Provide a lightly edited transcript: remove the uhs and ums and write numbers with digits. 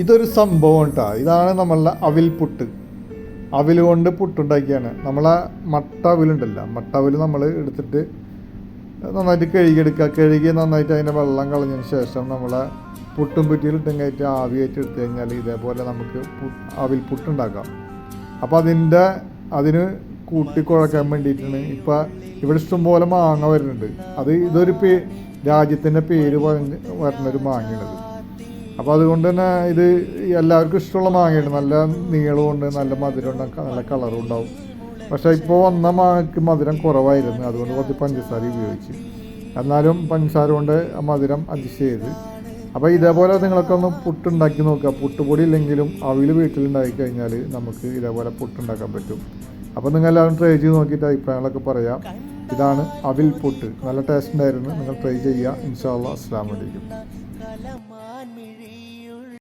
ഇതൊരു സംഭവം കേട്ടോ. ഇതാണ് നമ്മളുടെ അവിൽ പുട്ട്. അവിൽ കൊണ്ട് പുട്ടുണ്ടാക്കിയാണ്. നമ്മളെ മട്ട അവിലുണ്ടല്ലോ, മട്ട അവിൽ നമ്മൾ എടുത്തിട്ട് നന്നായിട്ട് കഴുകിയെടുക്കുക. കഴുകി നന്നായിട്ട് അതിൻ്റെ വെള്ളം കളഞ്ഞതിന് ശേഷം നമ്മളെ പുട്ടും കുറ്റിയിലിട്ടും കയറ്റി ആവിയായിട്ട് എടുത്തു കഴിഞ്ഞാൽ ഇതേപോലെ നമുക്ക് അവിൽ പുട്ടുണ്ടാക്കാം. അപ്പോൾ അതിന് കൂട്ടി കുഴക്കാൻ വേണ്ടിയിട്ടാണ് ഇപ്പോൾ ഇവിടെ ഇഷ്ടംപോലെ മാങ്ങ വരുന്നുണ്ട്. ഇതൊരു രാജ്യത്തിൻ്റെ പേര് വരുന്നൊരു മാങ്ങയാണിത്. അപ്പോൾ അതുകൊണ്ട് തന്നെ ഇത് എല്ലാവർക്കും ഇഷ്ടമുള്ള മാങ്ങയാണ്. നല്ല നീളമുണ്ട്, നല്ല മധുരമുണ്ട്, നല്ല കളറും ഉണ്ടാവും. പക്ഷേ ഇപ്പോൾ വന്ന മാങ്ങയ്ക്ക് മധുരം കുറവായിരുന്നു, അതുകൊണ്ട് കുറച്ച് പഞ്ചസാര ഉപയോഗിച്ച്. എന്നാലും പഞ്ചസാര കൊണ്ട് മധുരം അഡ്ജസ്റ്റ് ചെയ്ത്. അപ്പോൾ ഇതേപോലെ നിങ്ങളൊക്കെ ഒന്ന് പുട്ടുണ്ടാക്കി നോക്കുക. പുട്ടുപൊടി ഇല്ലെങ്കിലും അവിൽ വീട്ടിലുണ്ടാക്കി കഴിഞ്ഞാൽ നമുക്ക് ഇതേപോലെ പുട്ടുണ്ടാക്കാൻ പറ്റും. അപ്പോൾ നിങ്ങൾ എല്ലാവരും ട്രൈ ചെയ്ത് നോക്കിയിട്ട് അഭിപ്രായങ്ങളൊക്കെ പറയാം. ഇതാണ് അവിൽ പുട്ട്. നല്ല ടേസ്റ്റ് ഉണ്ടായിരുന്നു. നിങ്ങൾ ട്രൈ ചെയ്യുക. ഇൻഷാ അല്ലാഹ്. അസ്സലാമു അലൈക്കും.